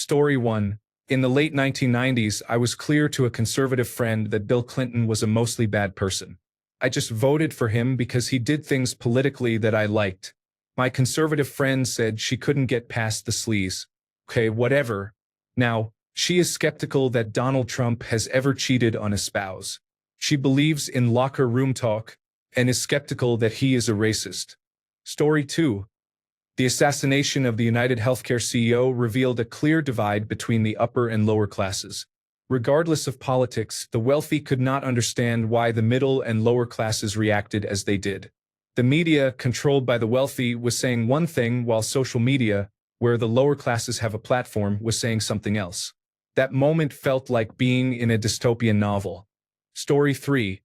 Story 1. In the late 1990s, I was clear to a conservative friend that Bill Clinton was a mostly bad person. I just voted for him because he did things politically that I liked. My conservative friend said she couldn't get past the sleaze. Okay, whatever. Now, she is skeptical that Donald Trump has ever cheated on a spouse. She believes in locker room talk and is skeptical that he is a racist. Story 2. The assassination of the United Healthcare CEO revealed a clear divide between the upper and lower classes. Regardless of politics, the wealthy could not understand why the middle and lower classes reacted as they did. The media, controlled by the wealthy, was saying one thing, while social media, where the lower classes have a platform, was saying something else. That moment felt like being in a dystopian novel. Story 3.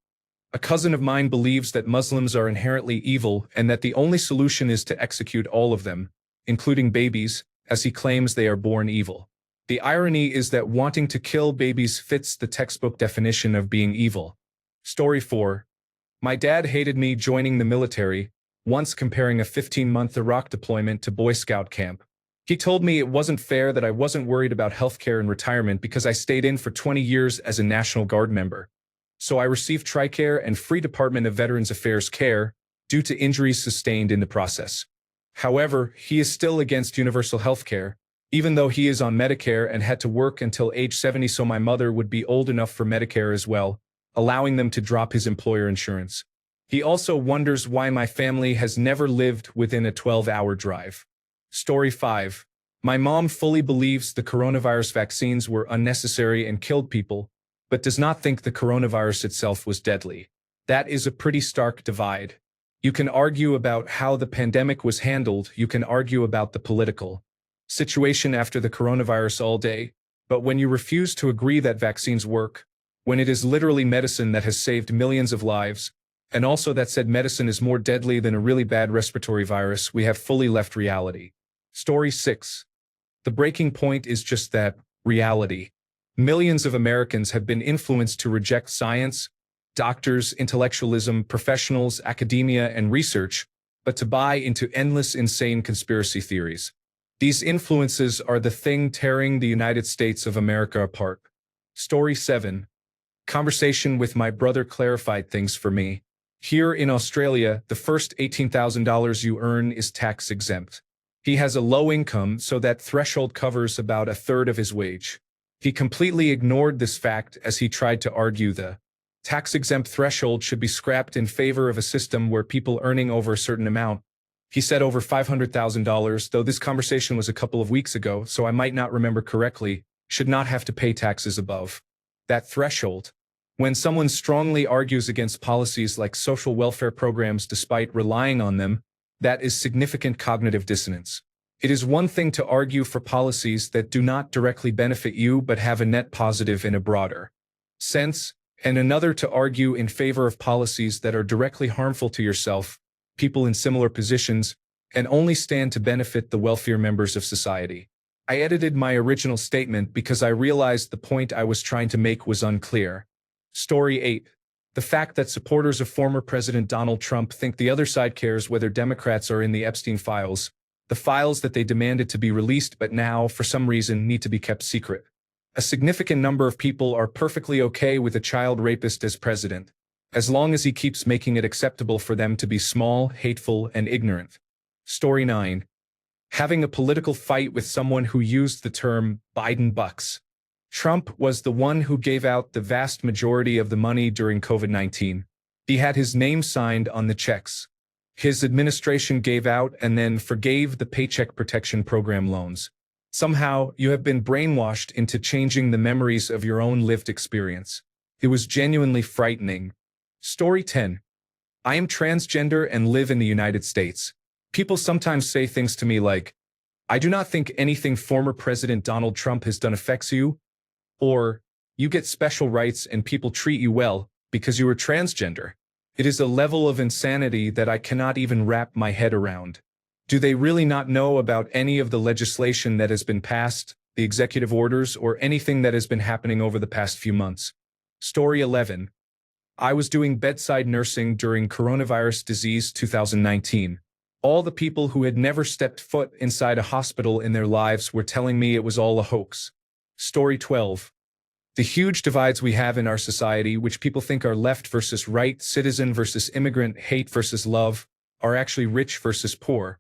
A cousin of mine believes that Muslims are inherently evil and that the only solution is to execute all of them, including babies, as he claims they are born evil. The irony is that wanting to kill babies fits the textbook definition of being evil. Story 4. My dad hated me joining the military, once comparing a 15-month Iraq deployment to Boy Scout camp. He told me it wasn't fair that I wasn't worried about healthcare and retirement because I stayed in for 20 years as a National Guard member. So I received TRICARE and free Department of Veterans Affairs care due to injuries sustained in the process. However, he is still against universal health care, even though he is on Medicare and had to work until age 70 so my mother would be old enough for Medicare as well, allowing them to drop his employer insurance. He also wonders why my family has never lived within a 12-hour drive. Story 5. My mom fully believes the coronavirus vaccines were unnecessary and killed people, but does not think the coronavirus itself was deadly. That is a pretty stark divide. You can argue about how the pandemic was handled, you can argue about the political situation after the coronavirus all day, but when you refuse to agree that vaccines work, when it is literally medicine that has saved millions of lives, and also that said medicine is more deadly than a really bad respiratory virus, we have fully left reality. Story 6. The breaking point is just that, reality. Millions of Americans have been influenced to reject science, doctors, intellectualism, professionals, academia, and research, but to buy into endless insane conspiracy theories. These influences are the thing tearing the United States of America apart. Story 7. Conversation with my brother clarified things for me. Here in Australia, the first $18,000 you earn is tax exempt. He has a low income, so that threshold covers about a third of his wage. He completely ignored this fact as he tried to argue the tax-exempt threshold should be scrapped in favor of a system where people earning over a certain amount. He said over $500,000, though this conversation was a couple of weeks ago, so I might not remember correctly, should not have to pay taxes above that threshold. When someone strongly argues against policies like social welfare programs despite relying on them, that is significant cognitive dissonance. It is one thing to argue for policies that do not directly benefit you but have a net positive in a broader sense, and another to argue in favor of policies that are directly harmful to yourself, people in similar positions, and only stand to benefit the wealthier members of society. I edited my original statement because I realized the point I was trying to make was unclear. Story 8. The fact that supporters of former President Donald Trump think the other side cares whether Democrats are in the Epstein files, the files that they demanded to be released but now, for some reason, need to be kept secret. A significant number of people are perfectly okay with a child rapist as president, as long as he keeps making it acceptable for them to be small, hateful, and ignorant. Story 9. Having a political fight with someone who used the term Biden bucks. Trump was the one who gave out the vast majority of the money during COVID-19. He had his name signed on the checks. His administration gave out and then forgave the Paycheck Protection Program loans. Somehow, you have been brainwashed into changing the memories of your own lived experience. It was genuinely frightening. Story 10. I am transgender and live in the United States. People sometimes say things to me like, I do not think anything former President Donald Trump has done affects you, or, you get special rights and people treat you well because you are transgender. It is a level of insanity that I cannot even wrap my head around. Do they really not know about any of the legislation that has been passed, the executive orders, or anything that has been happening over the past few months? Story 11. I was doing bedside nursing during coronavirus disease 2019. All the people who had never stepped foot inside a hospital in their lives were telling me it was all a hoax. Story 12. The huge divides we have in our society, which people think are left versus right, citizen versus immigrant, hate versus love, are actually rich versus poor.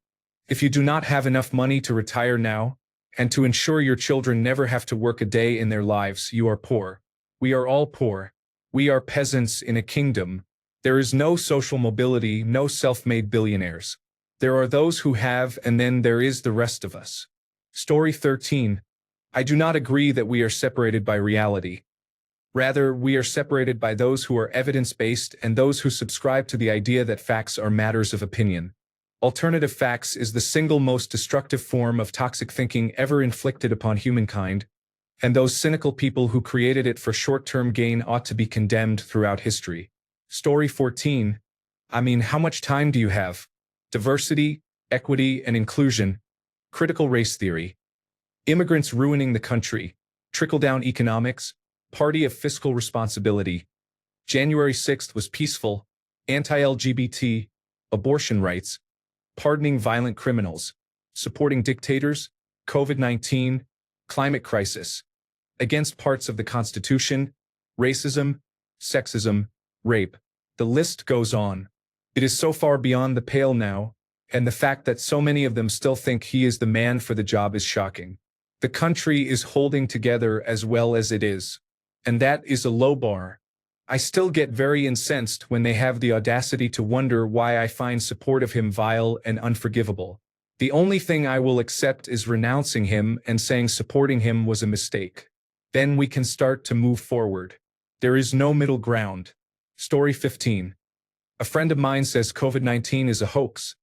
If you do not have enough money to retire now, and to ensure your children never have to work a day in their lives, you are poor. We are all poor. We are peasants in a kingdom. There is no social mobility, no self-made billionaires. There are those who have, and then there is the rest of us. Story 13. I do not agree that we are separated by reality. Rather, we are separated by those who are evidence-based and those who subscribe to the idea that facts are matters of opinion. Alternative facts is the single most destructive form of toxic thinking ever inflicted upon humankind, and those cynical people who created it for short-term gain ought to be condemned throughout history. Story 14. How much time do you have? Diversity, equity, and inclusion. Critical race theory. Immigrants ruining the country. Trickle-down economics. Party of fiscal responsibility. January 6th was peaceful. Anti-LGBT. Abortion rights. Pardoning violent criminals. Supporting dictators. COVID-19. Climate crisis. Against parts of the Constitution. Racism. Sexism. Rape. The list goes on. It is so far beyond the pale now, and the fact that so many of them still think he is the man for the job is shocking. The country is holding together as well as it is. And that is a low bar. I still get very incensed when they have the audacity to wonder why I find support of him vile and unforgivable. The only thing I will accept is renouncing him and saying supporting him was a mistake. Then we can start to move forward. There is no middle ground. Story 15. A friend of mine says COVID-19 is a hoax.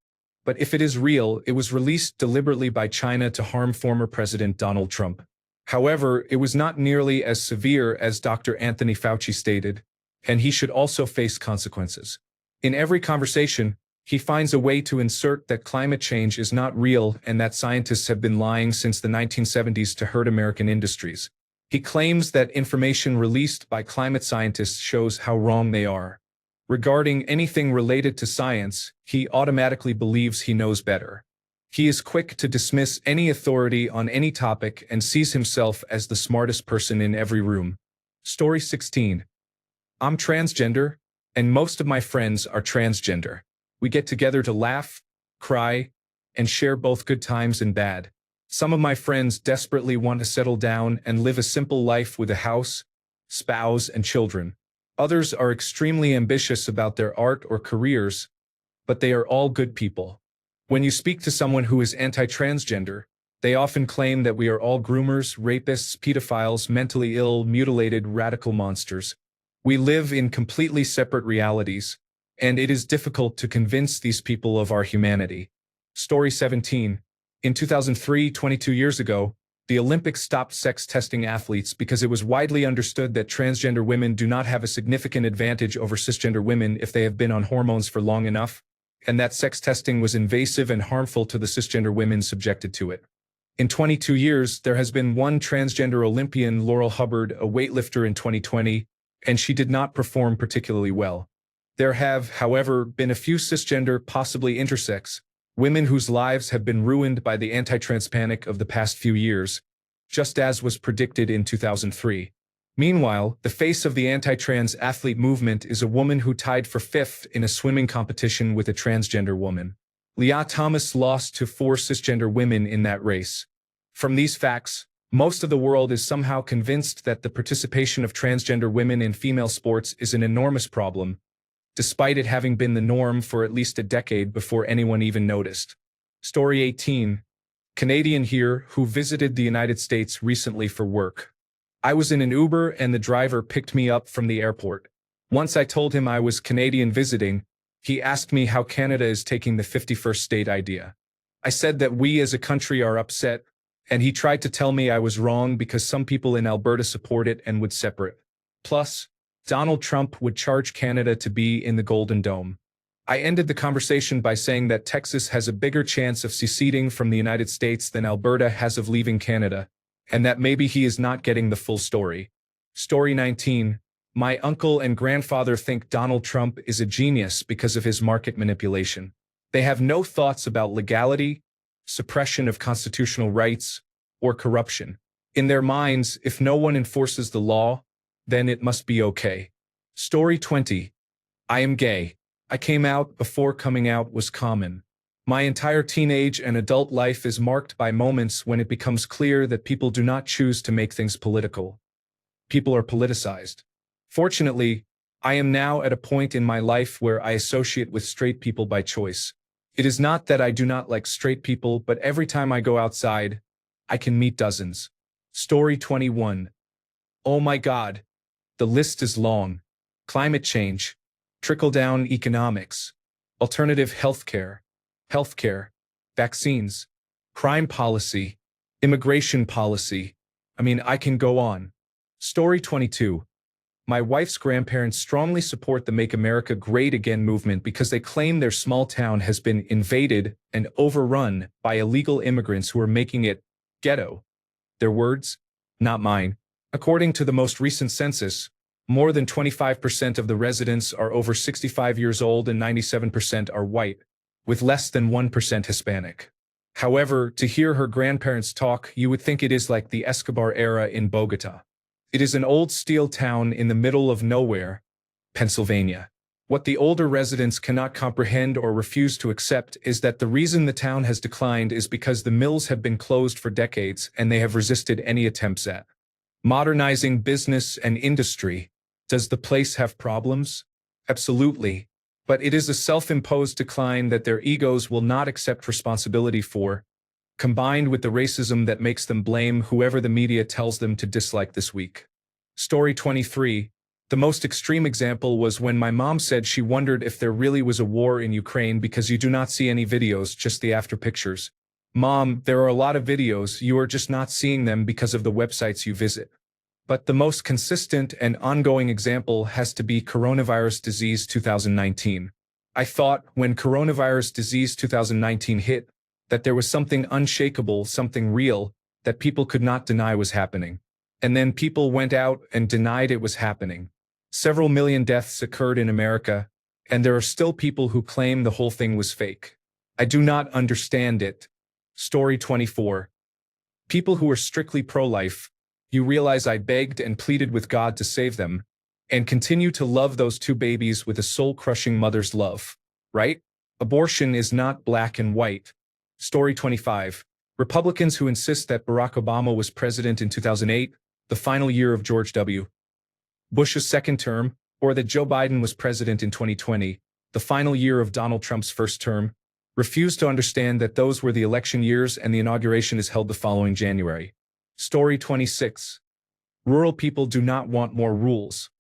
But if it is real, it was released deliberately by China to harm former President Donald Trump. However, it was not nearly as severe as Dr. Anthony Fauci stated, and he should also face consequences. In every conversation, he finds a way to insert that climate change is not real and that scientists have been lying since the 1970s to hurt American industries. He claims that information released by climate scientists shows how wrong they are. Regarding anything related to science, he automatically believes he knows better. He is quick to dismiss any authority on any topic and sees himself as the smartest person in every room. Story 16. I'm transgender, and most of my friends are transgender. We get together to laugh, cry, and share both good times and bad. Some of my friends desperately want to settle down and live a simple life with a house, spouse, and children. Others are extremely ambitious about their art or careers, but they are all good people. When you speak to someone who is anti-transgender, they often claim that we are all groomers, rapists, pedophiles, mentally ill, mutilated, radical monsters. We live in completely separate realities, and it is difficult to convince these people of our humanity. Story 17. In 2003, 22 years ago, the Olympics stopped sex testing athletes because it was widely understood that transgender women do not have a significant advantage over cisgender women if they have been on hormones for long enough, and that sex testing was invasive and harmful to the cisgender women subjected to it. In 22 years, there has been one transgender Olympian, Laurel Hubbard, a weightlifter in 2020, and she did not perform particularly well. There have, however, been a few cisgender, possibly intersex, women whose lives have been ruined by the anti-trans panic of the past few years, just as was predicted in 2003. Meanwhile, the face of the anti-trans athlete movement is a woman who tied for 5th in a swimming competition with a transgender woman. Leah Thomas lost to 4 cisgender women in that race. From these facts, most of the world is somehow convinced that the participation of transgender women in female sports is an enormous problem, despite it having been the norm for at least a decade before anyone even noticed. Story 18. Canadian here who visited the United States recently for work. I was in an Uber and the driver picked me up from the airport. Once I told him I was Canadian visiting, he asked me how Canada is taking the 51st state idea. I said that we as a country are upset, and he tried to tell me I was wrong because some people in Alberta support it and would separate. Plus, Donald Trump would charge Canada to be in the Golden Dome. I ended the conversation by saying that Texas has a bigger chance of seceding from the United States than Alberta has of leaving Canada, and that maybe he is not getting the full story. Story 19. My uncle and grandfather think Donald Trump is a genius because of his market manipulation. They have no thoughts about legality, suppression of constitutional rights, or corruption. In their minds, if no one enforces the law, then it must be okay. Story 20. I am gay. I came out before coming out was common. My entire teenage and adult life is marked by moments when it becomes clear that people do not choose to make things political. People are politicized. Fortunately, I am now at a point in my life where I associate with straight people by choice. It is not that I do not like straight people, but every time I go outside, I can meet dozens. Story 21. Oh my God. The list is long. Climate change, trickle-down economics, alternative healthcare, vaccines, crime policy, immigration policy. I can go on. Story 22. My wife's grandparents strongly support the Make America Great Again movement because they claim their small town has been invaded and overrun by illegal immigrants who are making it ghetto. Their words, not mine. According to the most recent census, more than 25% of the residents are over 65 years old and 97% are white, with less than 1% Hispanic. However, to hear her grandparents talk, you would think it is like the Escobar era in Bogota. It is an old steel town in the middle of nowhere, Pennsylvania. What the older residents cannot comprehend or refuse to accept is that the reason the town has declined is because the mills have been closed for decades and they have resisted any attempts at modernizing business and industry. Does the place have problems? Absolutely. But it is a self-imposed decline that their egos will not accept responsibility for, combined with the racism that makes them blame whoever the media tells them to dislike this week. Story 23. The most extreme example was when my mom said she wondered if there really was a war in Ukraine because you do not see any videos, just the after pictures. Mom, there are a lot of videos, you are just not seeing them because of the websites you visit. But the most consistent and ongoing example has to be coronavirus disease 2019. I thought when coronavirus disease 2019 hit, that there was something unshakable, something real, that people could not deny was happening. And then people went out and denied it was happening. Several million deaths occurred in America, and there are still people who claim the whole thing was fake. I do not understand it. Story 24. People who are strictly pro-life, you realize I begged and pleaded with God to save them, and continue to love those two babies with a soul-crushing mother's love, right? Abortion is not black and white. Story 25. Republicans who insist that Barack Obama was president in 2008, the final year of George W. Bush's second term, or that Joe Biden was president in 2020, the final year of Donald Trump's first term, refuse to understand that those were the election years and the inauguration is held the following January. Story 26. Rural people do not want more rules.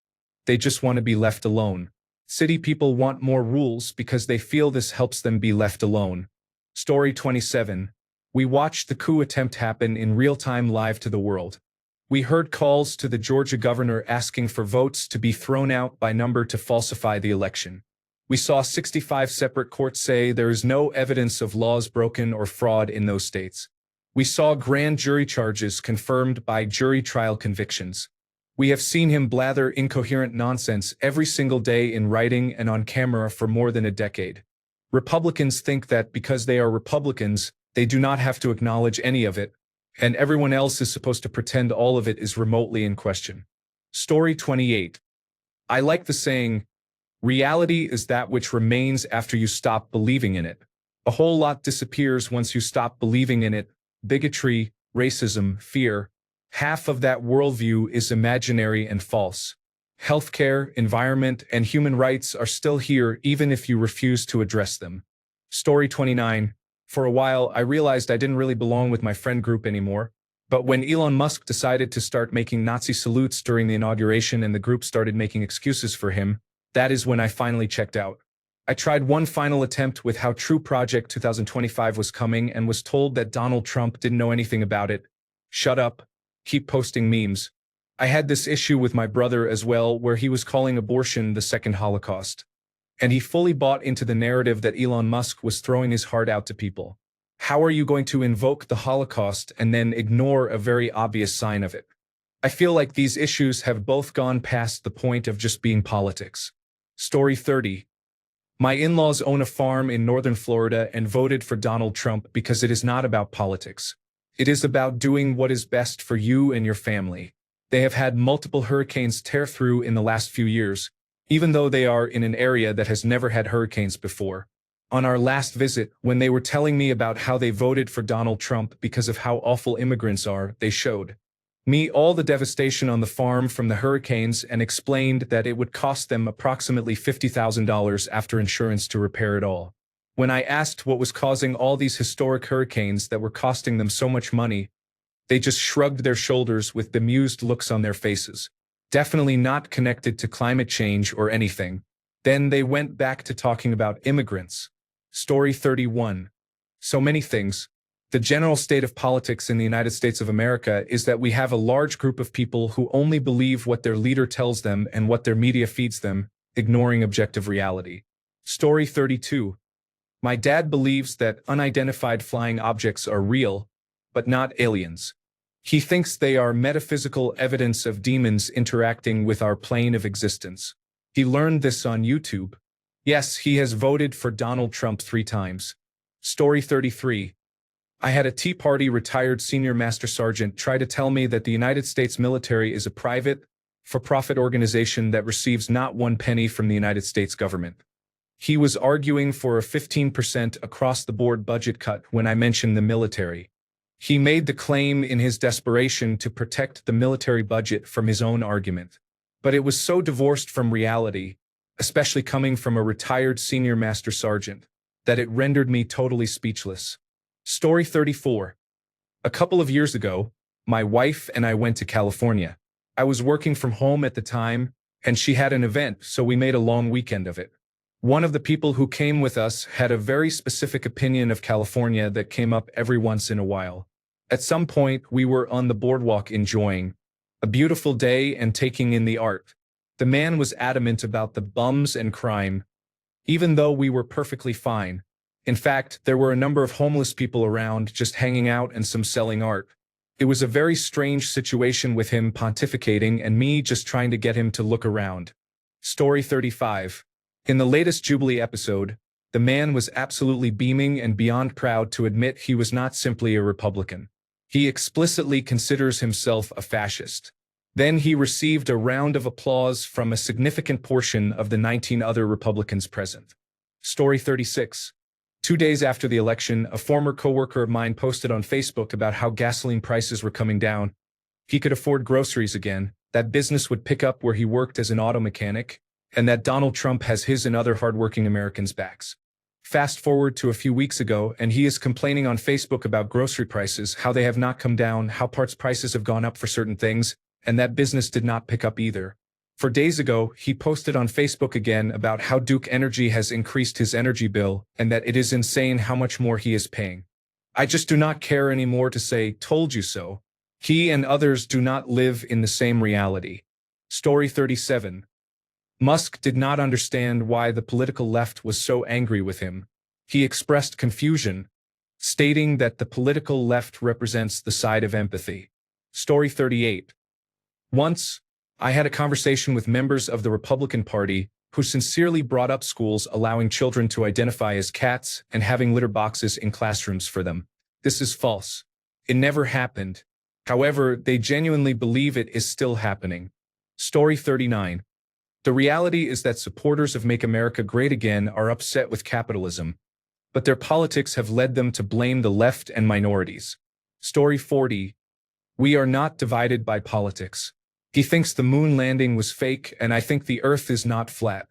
They just want to be left alone. City people want more rules because they feel this helps them be left alone. Story 27. We watched the coup attempt happen in real time live to the world. We heard calls to the Georgia governor asking for votes to be thrown out by number to falsify the election. We saw 65 separate courts say there is no evidence of laws broken or fraud in those states. We saw grand jury charges confirmed by jury trial convictions. We have seen him blather incoherent nonsense every single day in writing and on camera for more than a decade. Republicans think that because they are Republicans, they do not have to acknowledge any of it, and everyone else is supposed to pretend all of it is remotely in question. Story 28. I like the saying, reality is that which remains after you stop believing in it. A whole lot disappears once you stop believing in it. Bigotry, racism, fear. Half of that worldview is imaginary and false. Healthcare, environment, and human rights are still here even if you refuse to address them. Story 29. For a while, I realized I didn't really belong with my friend group anymore. But when Elon Musk decided to start making Nazi salutes during the inauguration and the group started making excuses for him, that is when I finally checked out. I tried one final attempt with how True Project 2025 was coming and was told that Donald Trump didn't know anything about it. Shut up. Keep posting memes. I had this issue with my brother as well, where he was calling abortion the second Holocaust. And he fully bought into the narrative that Elon Musk was throwing his heart out to people. How are you going to invoke the Holocaust and then ignore a very obvious sign of it? I feel like these issues have both gone past the point of just being politics. Story 30. My in-laws own a farm in northern Florida and voted for Donald Trump because it is not about politics. It is about doing what is best for you and your family. They have had multiple hurricanes tear through in the last few years, even though they are in an area that has never had hurricanes before. On our last visit, when they were telling me about how they voted for Donald Trump because of how awful immigrants are, they showed me all the devastation on the farm from the hurricanes and explained that it would cost them approximately $50,000 after insurance to repair it all. When I asked what was causing all these historic hurricanes that were costing them so much money, they just shrugged their shoulders with bemused looks on their faces. Definitely not connected to climate change or anything. Then they went back to talking about immigrants. Story 31. So many things. The general state of politics in the United States of America is that we have a large group of people who only believe what their leader tells them and what their media feeds them, ignoring objective reality. Story 32. My dad believes that unidentified flying objects are real, but not aliens. He thinks they are metaphysical evidence of demons interacting with our plane of existence. He learned this on YouTube. Yes, he has voted for Donald Trump 3 times. Story 33. I had a Tea Party retired senior master sergeant try to tell me that the United States military is a private, for-profit organization that receives not 1 penny from the United States government. He was arguing for a 15% across-the-board budget cut when I mentioned the military. He made the claim in his desperation to protect the military budget from his own argument. But it was so divorced from reality, especially coming from a retired senior master sergeant, that it rendered me totally speechless. Story 34. A couple of years ago, my wife and I went to California. I was working from home at the time, and she had an event, so we made a long weekend of it. One of the people who came with us had a very specific opinion of California that came up every once in a while. At some point, we were on the boardwalk enjoying a beautiful day and taking in the art. The man was adamant about the bums and crime, even though we were perfectly fine. In fact, there were a number of homeless people around just hanging out and some selling art. It was a very strange situation with him pontificating and me just trying to get him to look around. Story 35. In the latest Jubilee episode, the man was absolutely beaming and beyond proud to admit he was not simply a Republican. He explicitly considers himself a fascist. Then he received a round of applause from a significant portion of the 19 other Republicans present. Story 36. 2 days after the election, a former coworker of mine posted on Facebook about how gasoline prices were coming down. He could afford groceries again, that business would pick up where he worked as an auto mechanic, and that Donald Trump has his and other hardworking Americans' backs. Fast forward to a few weeks ago, and he is complaining on Facebook about grocery prices, how they have not come down, how parts prices have gone up for certain things, and that business did not pick up either. 4 days ago, he posted on Facebook again about how Duke Energy has increased his energy bill and that it is insane how much more he is paying. I just do not care anymore to say, told you so. He and others do not live in the same reality. Story 37. Musk did not understand why the political left was so angry with him. He expressed confusion, stating that the political left represents the side of empathy. Story 38. Once, I had a conversation with members of the Republican Party who sincerely brought up schools allowing children to identify as cats and having litter boxes in classrooms for them. This is false. It never happened. However, they genuinely believe it is still happening. Story 39. The reality is that supporters of Make America Great Again are upset with capitalism, but their politics have led them to blame the left and minorities. Story 40. We are not divided by politics. He thinks the moon landing was fake, and I think the earth is not flat.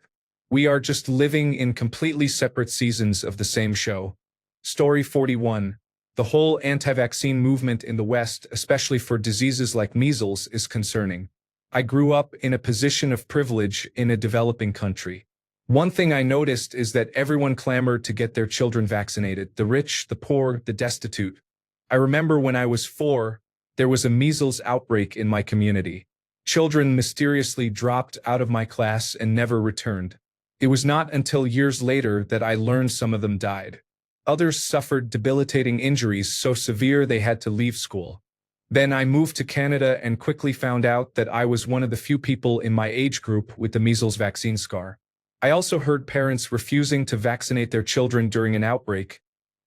We are just living in completely separate seasons of the same show. Story 41. The whole anti-vaccine movement in the West, especially for diseases like measles, is concerning. I grew up in a position of privilege in a developing country. One thing I noticed is that everyone clamored to get their children vaccinated, the rich, the poor, the destitute. I remember when I was 4, there was a measles outbreak in my community. Children mysteriously dropped out of my class and never returned. It was not until years later that I learned some of them died. Others suffered debilitating injuries so severe they had to leave school. Then I moved to Canada and quickly found out that I was one of the few people in my age group with the measles vaccine scar. I also heard parents refusing to vaccinate their children during an outbreak,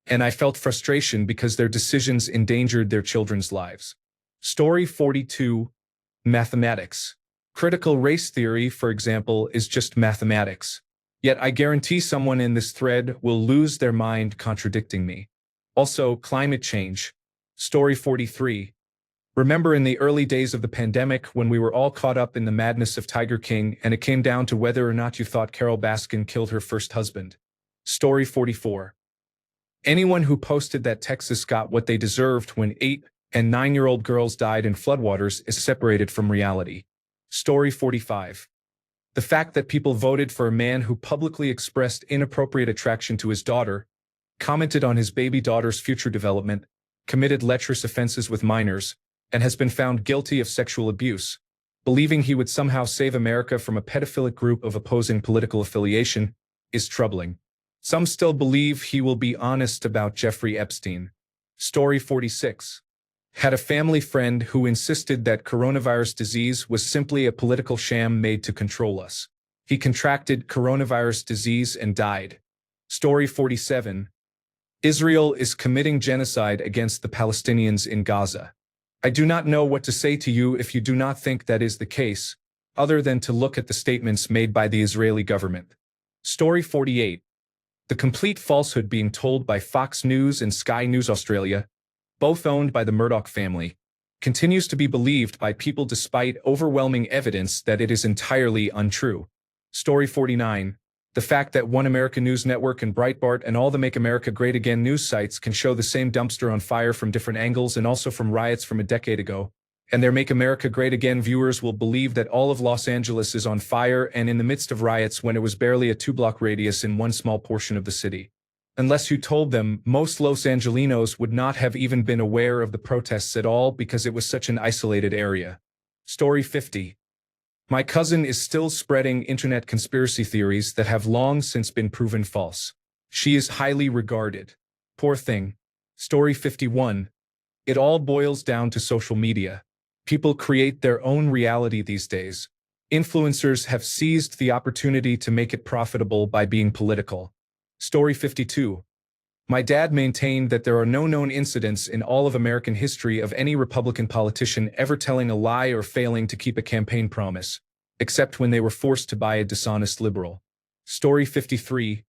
and I felt frustration because their decisions endangered their children's lives. Story 42. Mathematics. Critical race theory, for example, is just mathematics. Yet I guarantee someone in this thread will lose their mind contradicting me. Also, climate change. Story 43. Remember in the early days of the pandemic when we were all caught up in the madness of Tiger King and it came down to whether or not you thought Carol Baskin killed her first husband? Story 44. Anyone who posted that Texas got what they deserved when 8- and 9-year-old girls died in floodwaters is separated from reality. Story 45. The fact that people voted for a man who publicly expressed inappropriate attraction to his daughter, commented on his baby daughter's future development, committed lecherous offenses with minors, and has been found guilty of sexual abuse, believing he would somehow save America from a pedophilic group of opposing political affiliation, is troubling. Some still believe he will be honest about Jeffrey Epstein. Story 46. Had a family friend who insisted that coronavirus disease was simply a political sham made to control us. He contracted coronavirus disease and died. Story 47. Israel is committing genocide against the Palestinians in Gaza. I do not know what to say to you if you do not think that is the case, other than to look at the statements made by the Israeli government. Story 48. The complete falsehood being told by Fox News and Sky News Australia, both owned by the Murdoch family, continues to be believed by people despite overwhelming evidence that it is entirely untrue. Story 49. The fact that One American News Network and Breitbart and all the Make America Great Again news sites can show the same dumpster on fire from different angles and also from riots from a decade ago, and their Make America Great Again viewers will believe that all of Los Angeles is on fire and in the midst of riots when it was barely a 2-block radius in one small portion of the city. Unless you told them, most Los Angelinos would not have even been aware of the protests at all because it was such an isolated area. Story 50. My cousin is still spreading internet conspiracy theories that have long since been proven false. She is highly regarded. Poor thing. Story 51. It all boils down to social media. People create their own reality these days. Influencers have seized the opportunity to make it profitable by being political. Story 52. My dad maintained that there are no known incidents in all of American history of any Republican politician ever telling a lie or failing to keep a campaign promise, except when they were forced to buy a dishonest liberal. Story 53.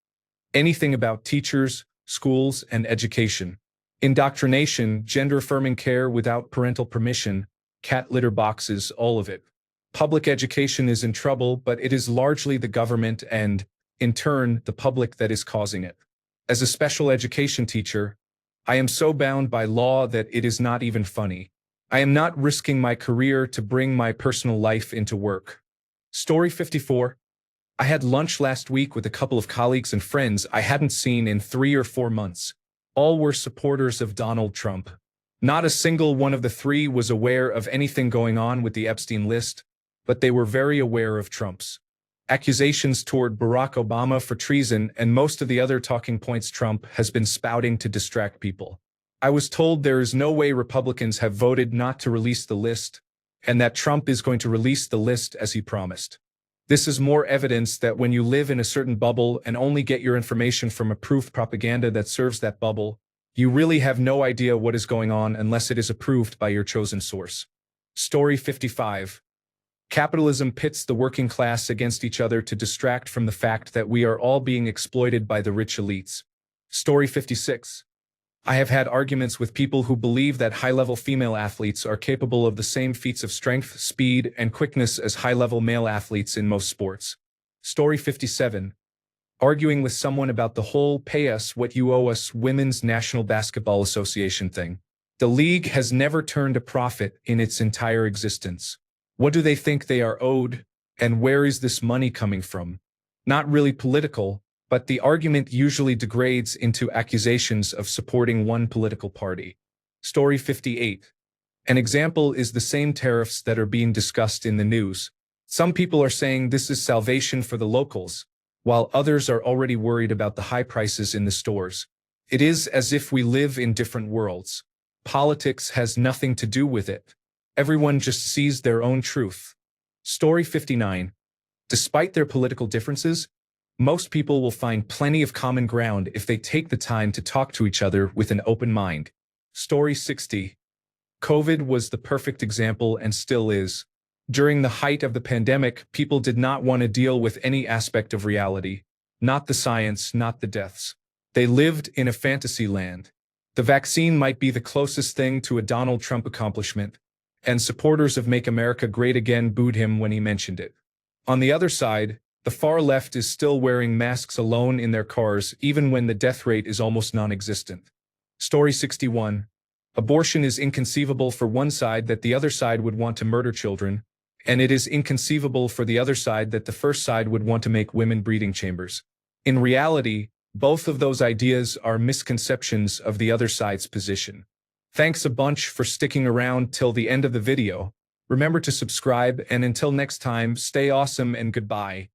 Anything about teachers, schools, and education. Indoctrination, gender-affirming care without parental permission, cat litter boxes, all of it. Public education is in trouble, but it is largely the government and, in turn, the public that is causing it. As a special education teacher, I am so bound by law that it is not even funny. I am not risking my career to bring my personal life into work. Story 54. I had lunch last week with a couple of colleagues and friends I hadn't seen in 3 or 4 months. All were supporters of Donald Trump. Not a single one of the 3 was aware of anything going on with the Epstein list, but they were very aware of Trump's accusations toward Barack Obama for treason and most of the other talking points Trump has been spouting to distract people. I was told there is no way Republicans have voted not to release the list, and that Trump is going to release the list as he promised. This is more evidence that when you live in a certain bubble and only get your information from approved propaganda that serves that bubble, you really have no idea what is going on unless it is approved by your chosen source. Story 55. Capitalism pits the working class against each other to distract from the fact that we are all being exploited by the rich elites. Story 56. I have had arguments with people who believe that high-level female athletes are capable of the same feats of strength, speed, and quickness as high-level male athletes in most sports. Story 57. Arguing with someone about the whole pay us what you owe us Women's National Basketball Association thing. The league has never turned a profit in its entire existence. What do they think they are owed, and where is this money coming from? Not really political, but the argument usually degrades into accusations of supporting one political party. Story 58. An example is the same tariffs that are being discussed in the news. Some people are saying this is salvation for the locals, while others are already worried about the high prices in the stores. It is as if we live in different worlds. Politics has nothing to do with it. Everyone just sees their own truth. Story 59. Despite their political differences, Most people will find plenty of common ground if they take the time to talk to each other with an open mind. Story 60. COVID was the perfect example and still is. During the height of the pandemic, people did not want to deal with any aspect of reality. Not the science, not the deaths. They lived in a fantasy land. The vaccine might be the closest thing to a Donald Trump accomplishment, and supporters of Make America Great Again booed him when he mentioned it. On the other side, the far left is still wearing masks alone in their cars even when the death rate is almost non-existent. Story 61. Abortion is inconceivable for one side that the other side would want to murder children, and it is inconceivable for the other side that the first side would want to make women breeding chambers. In reality, both of those ideas are misconceptions of the other side's position. Thanks a bunch for sticking around till the end of the video. Remember to subscribe, and until next time, stay awesome and goodbye.